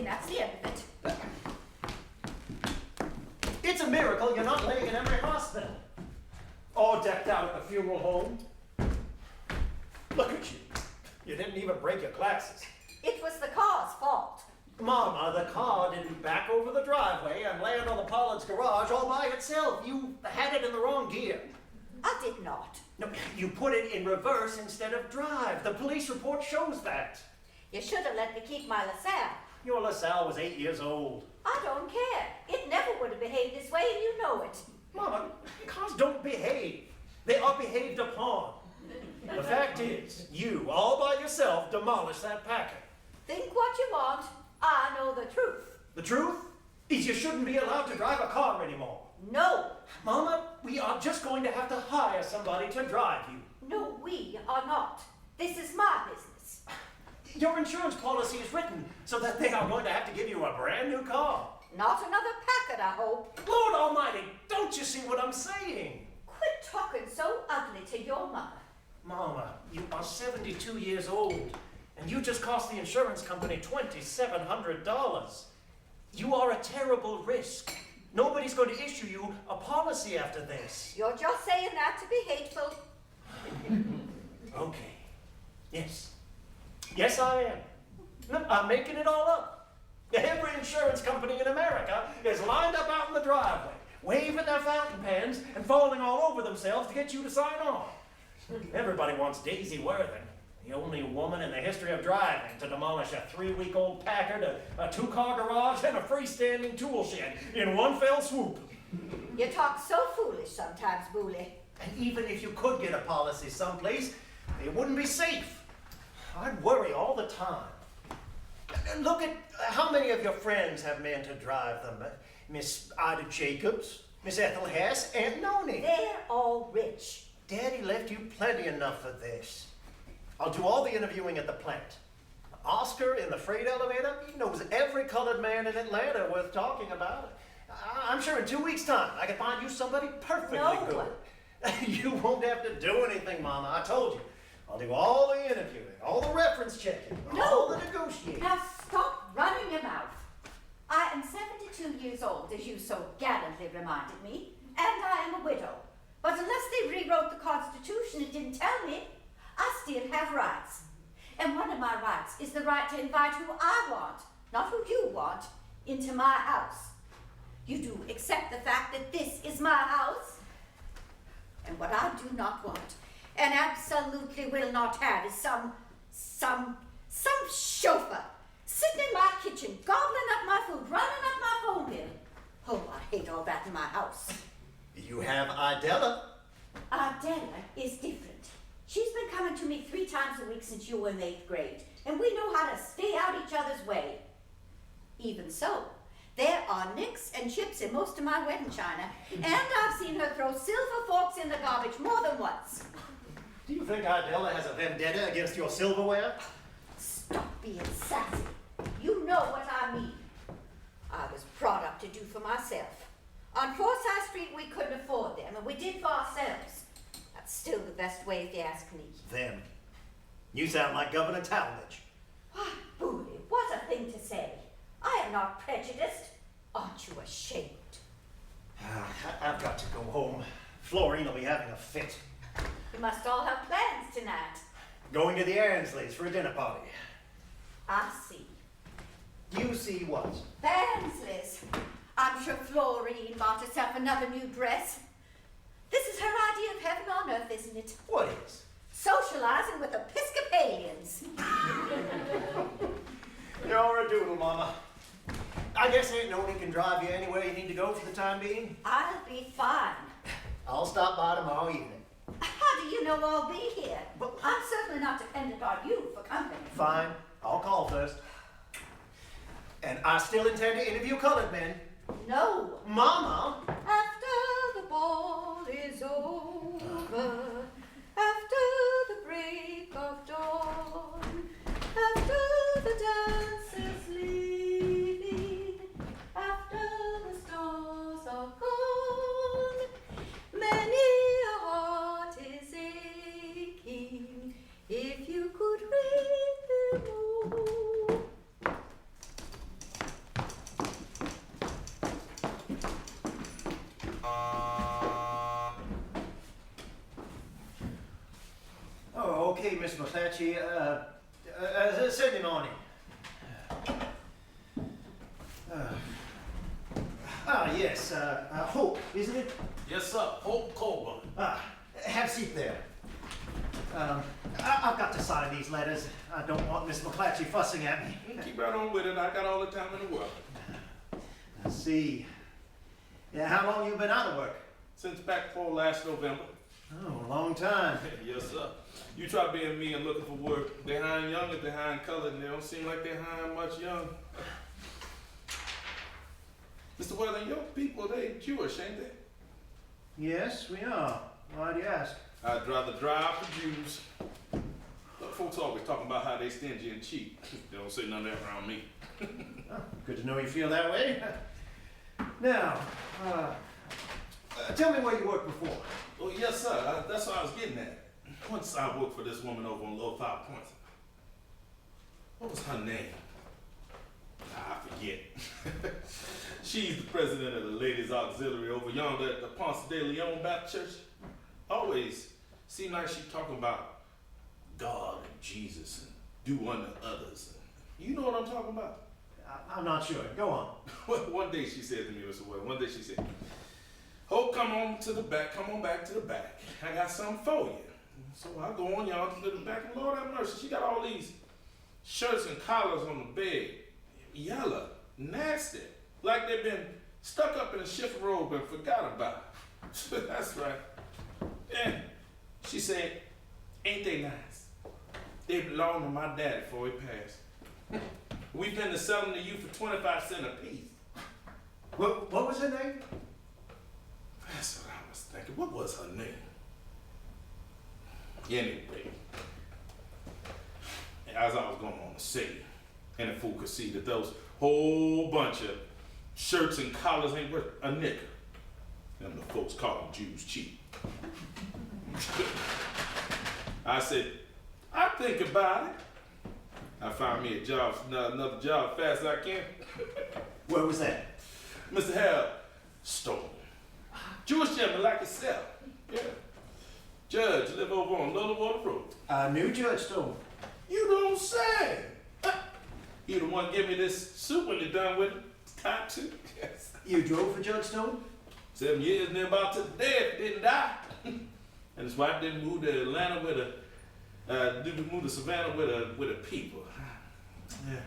that's the end of it. It's a miracle you're not laying in every hospital. All decked out at the funeral home. Look at you. You didn't even break your glasses. It was the car's fault. Mama, the car didn't back over the driveway and land on the Pollard's garage all by itself. You had it in the wrong gear. I did not. No, you put it in reverse instead of drive. The police report shows that. You should have let me keep my LaSalle. Your LaSalle was 8 years old. I don't care. It never would have behaved this way, and you know it. Mama, cars don't behave. They are behaved upon. The fact is, you, all by yourself, demolished that Packard. Think what you want. I know the truth. The truth is you shouldn't be allowed to drive a car anymore. No. Mama, we are just going to have to hire somebody to drive you. No, we are not. This is my business. Your insurance policy is written so that they are going to have to give you a brand new car. Not another Packard, I hope. Lord Almighty, don't you see what I'm saying? Quit talking so ugly to your mother. Mama, you are 72 years old, and you just cost the insurance company $2,700. You are a terrible risk. Nobody's going to issue you a policy after this. You're just saying that to be hateful. Okay. Yes. Yes, I am. No, I'm making it all up. Every insurance company in America is lined up out in the driveway, waving their fountain pens and falling all over themselves to get you to sign on. Everybody wants Daisy Worthing, the only woman in the history of driving to demolish a 3-week-old Packard, a 2-car garage, and a freestanding tool shed in one fell swoop. You talk so foolish sometimes, Booley. And even if you could get a policy someplace, it wouldn't be safe. I'd worry all the time. And look at how many of your friends have men to drive them. Miss Ida Jacobs, Miss Ethel Hess, Aunt Noni. They're all rich. Daddy left you plenty enough for this. I'll do all the interviewing at the plant. Oscar in the freight elevator, he knows every colored man in Atlanta worth talking about. I'm sure in 2 weeks' time I can find you somebody perfectly good. You won't have to do anything, Mama. I told you. I'll do all the interviewing, all the reference checking, all the negotiating. Now stop running your mouth. I am 72 years old, as you so gallantly reminded me, and I am a widow. But unless they rewrote the Constitution and didn't tell me, I still have rights. And one of my rights is the right to invite who I want, not who you want, into my house. You do accept the fact that this is my house? And what I do not want, and absolutely will not have, is some chauffeur sitting in my kitchen, gobbling up my food, running up my phone bill. Oh, I hate all that in my house. You have Idella. Idella is different. She's been coming to me 3 times a week since you were in 8th grade, and we know how to stay out each other's way. Even so, there are nicks and chips in most of my wedding china, and I've seen her throw silver forks in the garbage more than once. Do you think Idella has a vendetta against your silverware? Stop being sassy. You know what I mean. I was brought up to do for myself. On Forsyth Street, we couldn't afford them, and we did for ourselves. That's still the best way, if you ask me. Them. You sound like Governor Talmadge. Why, Booley, what a thing to say. I am not prejudiced. Aren't you ashamed? I've got to go home. Florine will be having a fit. You must all have plans tonight. Going to the Ainsleys for a dinner party. I see. You see what? Ainsleys. I'm sure Florine bought herself another new dress. This is her idea of heaven on earth, isn't it? What is? Socializing with Episcopalians. You're a doodle, Mama. I guess Aunt Noni can drive you anywhere you need to go for the time being. I'll be fine. I'll stop by tomorrow evening. How do you know I'll be here? But I'm certainly not dependent on you for company. Fine. I'll call first. And I still intend to interview colored men. No. Mama! After the ball is over, after the break of dawn, after the dance is leaving, after the stars are gone, many a heart is aching, if you could read them all. Okay, Miss McClatchy. Send him on in. Yes. Hope, isn't it? Yes, sir. Hope Colburn. Have a seat there. I've got to sign these letters. I don't want Miss McClatchy fussing at me. Keep right on with it. I got all the time in the world. I see. Yeah, how long you been out of work? Since back for last November. Oh, a long time. Yes, sir. You try being me and looking for work. They hiring young and they hiring colored, and they don't seem like they're hiring much young. Mr. Weather, your people, they Jewish, ain't they? Yes, we are. Why do you ask? I'd rather drive for Jews. Look, folks always talking about how they stingy and cheap. They don't say none of that around me. Oh, good to know you feel that way. Now, tell me where you worked before. Oh, yes, sir. That's what I was getting at. Once I worked for this woman over on Low 5 Points. What was her name? I forget. She's the president of the Ladies Auxiliary over yonder at the Ponce de Leon Baptist Church. Always seemed like she talking about God and Jesus and do unto others. You know what I'm talking about? I'm not sure. Go on. One day she said to me, Mr. Webb, one day she said, "Hope, come on back to the back. I got something for you." So I go on y'all to the back, and Lord have mercy, she got all these shirts and collars on the bed, yellow, nasty, like they've been stuck up in a shift robe and forgot about. That's right. And she said, "Ain't they nice? They belong to my daddy before he passed. We finna sell them to you for 25 cents a piece." What was her name? That's what I was thinking. What was her name? Anyway, as I was going on to say, and the fool could see that those whole bunch of shirts and collars ain't worth a nickel. Them the folks call them Jews cheap. I said, "I think about it. I found me a job, another job fast as I can." Where was that? Mr. Harold Stone. Jewish gentleman like yourself. Yeah. Judge, live over on Little Water Road. I knew Judge Stone. You don't say. He the one give me this suit when you're done with it. Time to. Yes. You drove for Judge Stone? 7 years and about to death, didn't die. And his wife didn't move to Atlanta didn't move to Savannah with her people. Yeah.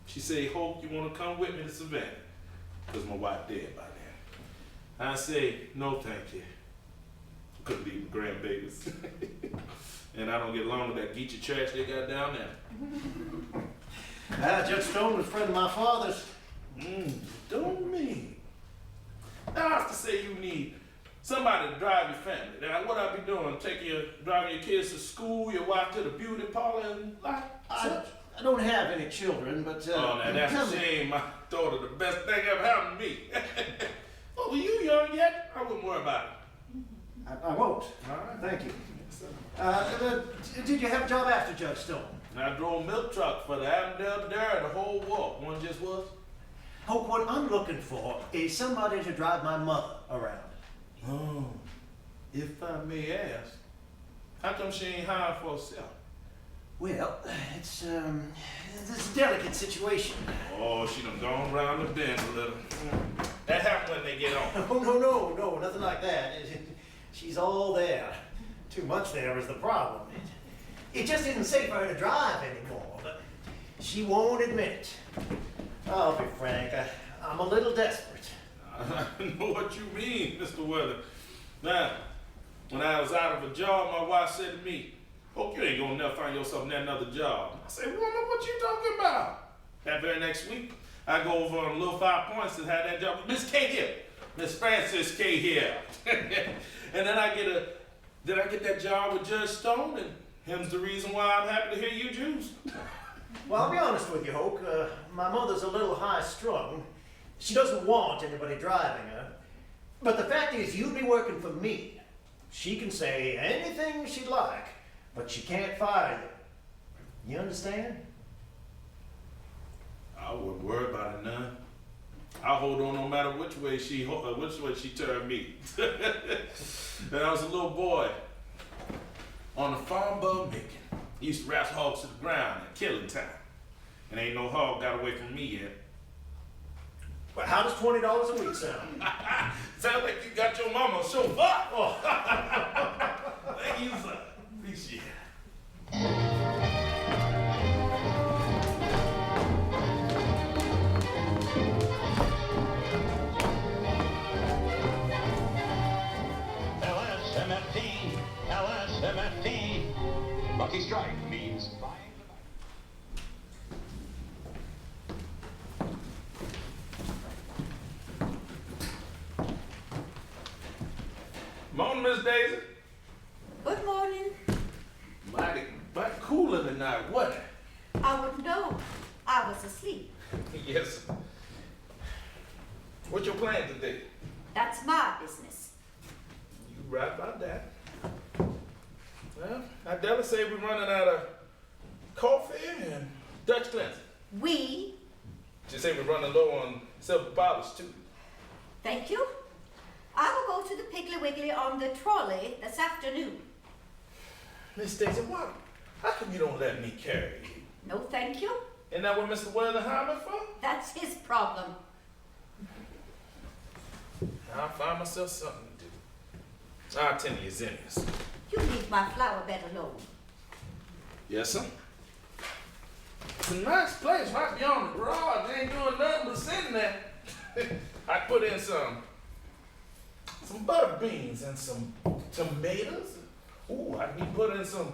She said, "Hope, you want to come with me to Savannah?" Because my wife dead by then. I say, "No, thank you. Couldn't leave my grandbabies." And I don't get along with that Geechee trash they got down there. Judge Stone was a friend of my father's. Don't mean. I have to say you need somebody to drive your family. Now, what I be doing? Driving your kids to school, your wife to the beauty parlor, and like such? I don't have any children, but Oh, now that's a shame. My daughter, the best thing ever happened to me. Oh, were you young yet? I wouldn't worry about it. I won't. All right. Thank you. Did you have a job after Judge Stone? I drove milk truck for the Avondale Dairy the whole walk. One just was. Hope, what I'm looking for is somebody to drive my mother around. Oh, if I may ask, how come she ain't hired for herself? Well, it's a delicate situation. Oh, she done gone around the bend a little. That happens when they get on. Oh, no, nothing like that. She's all there. Too much there is the problem. It just isn't safe for her to drive anymore, but she won't admit it. I'll be frank, I'm a little desperate. I know what you mean, Mr. Weather. Now, when I was out of a job, my wife said to me, "Hope you ain't gonna never find yourself in another job." I said, "Woman, what you talking about?" That very next week, I go over on Little 5 Points and have that job with Miss K here, Miss Francis K here. And then I get that job with Judge Stone, and him's the reason why I'm happy to hear you Jews. Well, I'll be honest with you, Hoke. My mother's a little high-strung. She doesn't want anybody driving her. But the fact is, you'd be working for me. She can say anything she'd like, but she can't fire you. You understand? I wouldn't worry about it none. I'll hold on no matter which way she turned me. When I was a little boy on the farm above Macon, He used to wrestle hogs to the ground at killing time. And ain't no hog got away from me yet. But how does $20 a week sound? Sounds like you got your mama chauffeur. Oh. Thank you, sir. Appreciate it. LSMFT, LSMFT. Lucky Strike means buying Morning, Miss Daisy. Good morning. Mighty cooler tonight, wasn't it? I wouldn't know. I was asleep. Yes. What's your plan today? That's my business. You right about that. Well, I dare say we're running out of coffee and Dutch cleanser. We, Just say we're running low on silver polish too. thank you. I will go to the Piggly Wiggly on the trolley this afternoon. Miss Daisy, why? How come you don't let me carry you? No, thank you. Isn't that what Mr. Weather hired me for? That's his problem. I'll find myself something to do. I'll tend to your zinnias. You leave my flower bed alone. Yes, sir. It's a nice place right beyond the garage. Ain't doing nothing but sitting there. I put in some butter beans and some tomatoes. Ooh, I can put in some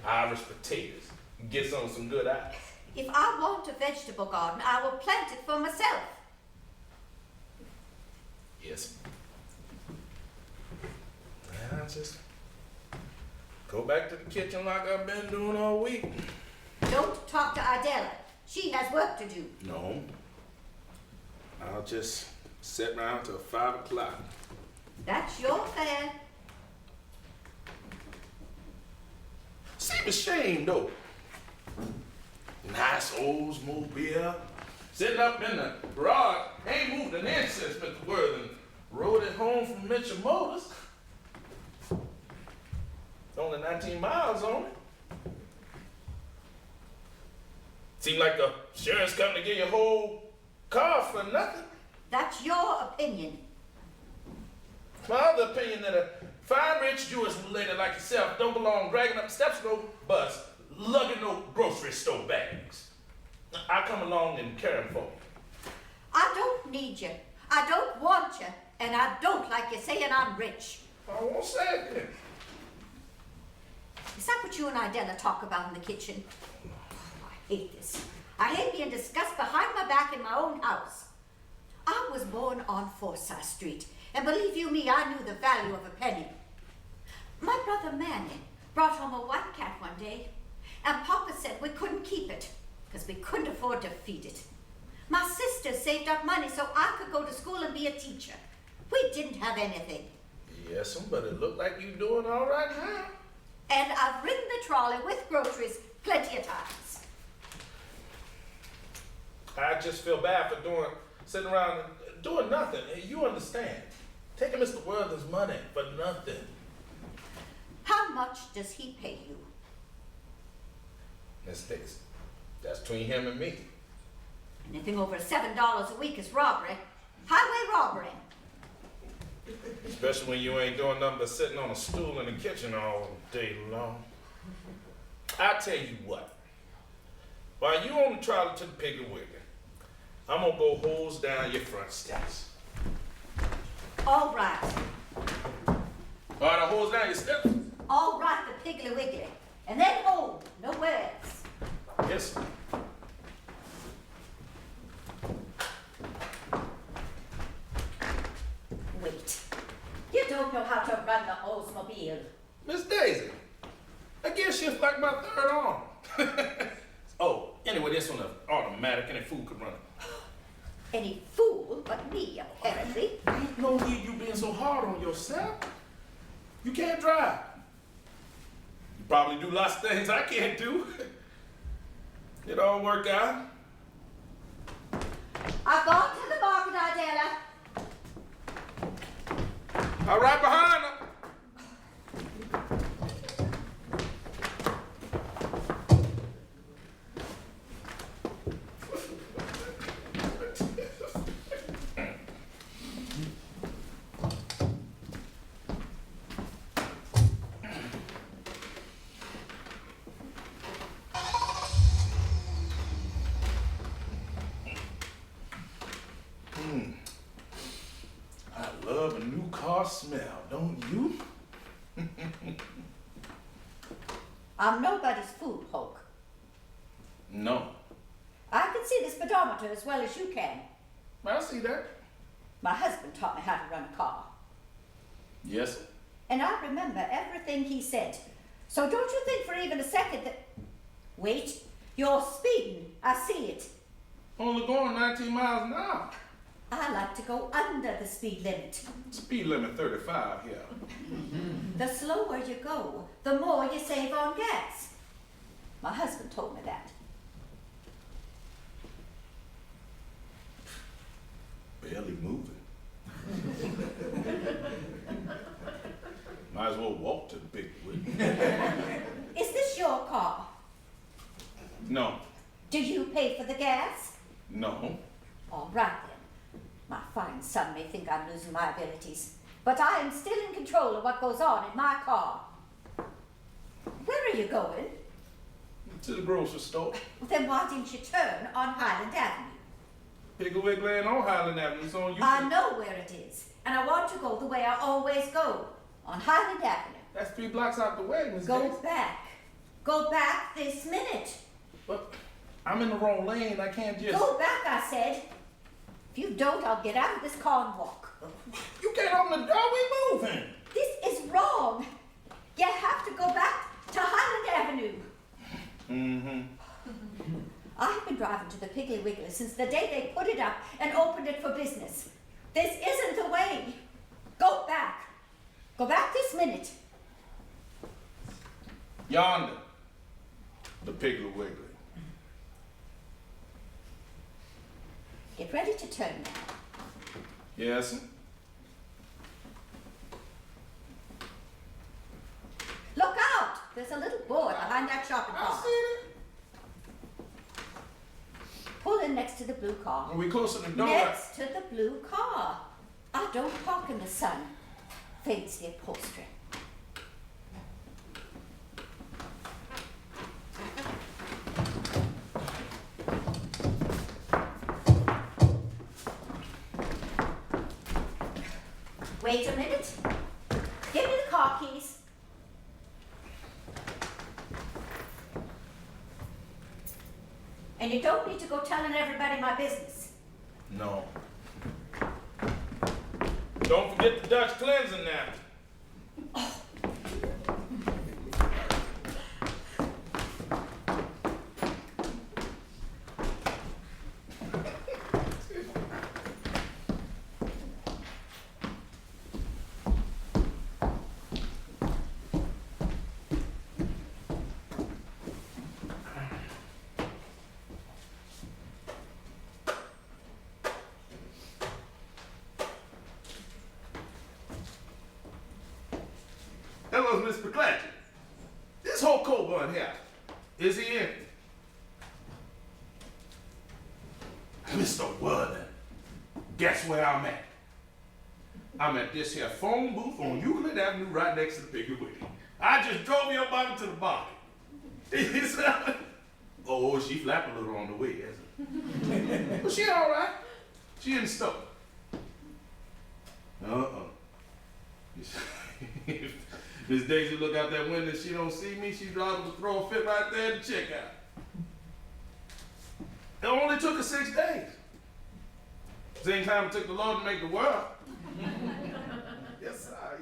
Irish potatoes. Get some good eyes. If I want a vegetable garden, I will plant it for myself. Yes. And I just go back to the kitchen like I've been doing all week. Don't talk to Idella. She has work to do. No. I'll just sit around till 5 o'clock. That's your affair. Seems a shame though. Nice Oldsmobile. Sitting up in the garage. Ain't moved an inch since Mr. Worthing rode it home from Mitchell Motors. Only 19 miles on it. Seemed like the insurance company give you a whole car for nothing. That's your opinion. My other opinion that a fine rich Jewish lady like yourself don't belong dragging up steps of no bus, lugging no grocery store bags. I come along and carry them for you. I don't need you. I don't want you. And I don't like you saying I'm rich. I won't say it then. Is that what you and Idella talk about in the kitchen? I hate this. I hate being discussed behind my back in my own house. I was born on Forsyth Street, and believe you me, I knew the value of a penny. My brother Manny brought home a white cat one day, and Papa said we couldn't keep it, because we couldn't afford to feed it. My sister saved up money so I could go to school and be a teacher. We didn't have anything. Yes, but it looked like you doing all right now. And I've ridden the trolley with groceries plenty of times. I just feel bad for sitting around doing nothing. You understand. Taking Mr. Worthing's money for nothing. How much does he pay you? Miss Dixon, that's between him and me. Anything over $7 a week is robbery. Highway robbery. Especially when you ain't doing nothing but sitting on a stool in the kitchen all day long. I tell you what. While you on the trolley to the Piggly Wiggly, I'm gonna go hose down your front steps. All right. All right, I'll hose down your steps. All right, the Piggly Wiggly. And then home, nowhere else. Yes, sir. Wait. You don't know how to run the Oldsmobile. Miss Daisy, I guess she's like my third arm. Oh, anyway, this one is automatic. Any fool could run it. Any fool but me, apparently. Ain't no need you being so hard on yourself. You can't drive. You probably do lots of things I can't do. It all work out. I've gone to the market, Idella. All right behind her. I love a new car smell, don't you? I'm nobody's fool, Hulk. No. I can see the speedometer as well as you can. I see that. My husband taught me how to run a car. Yes, sir. And I remember everything he said. So don't you think for even a second that... Wait, you're speeding. I see it. Only going 19 miles an hour. I like to go under the speed limit. Speed limit 35 here. The slower you go, the more you save on gas. My husband told me that. Barely moving. Might as well walk to the big wheel. Is this your car? No. Do you pay for the gas? No. All right then. My fine son may think I'm losing my abilities, but I am still in control of what goes on in my car. Where are you going? To the grocery store. Then why didn't you turn on Highland Avenue? Piggly Wiggly ain't on Highland Avenue, it's on you. I know where it is, and I want to go the way I always go, on Highland Avenue. That's 3 blocks out the way, Miss Go Daisy. back. Go back this minute. But I'm in the wrong lane, I can't just... Go back, I said. If you don't, I'll get out of this car and walk. You can't open the door, we moving. This is wrong. You have to go back to Highland Avenue. Mm-hmm. I've been driving to the Piggly Wiggly since the day they put it up and opened it for business. This isn't the way. Go back. Go back this minute. Yonder. The Piggly Wiggly. Get ready to turn now. Yes, sir. Look out! There's a little boy behind that shopping I cart. see it. Pull in next to the blue car. Are we close to the door? Next to the blue car. I don't park in the sun. Fades the upholstery. Wait a minute. Give me the car keys. And you don't need to go telling everybody my business. No. Don't forget the Dutch cleansing now. Hello, Miss McClatchy. This whole Coburn here, is he in? Mr. Worthing, guess where I'm at? I'm at this here phone booth on Euclid Avenue right next to the Piggly Wiggly. I just drove your mama to the bar. Oh, she flapped a little on the way, hasn't she? But she all right. She in the store. Miss Daisy look out that window, she don't see me, she drives to throw a fit right there at the checkout. It only took her 6 days. Same time it took the Lord to make the world. Yes, sir.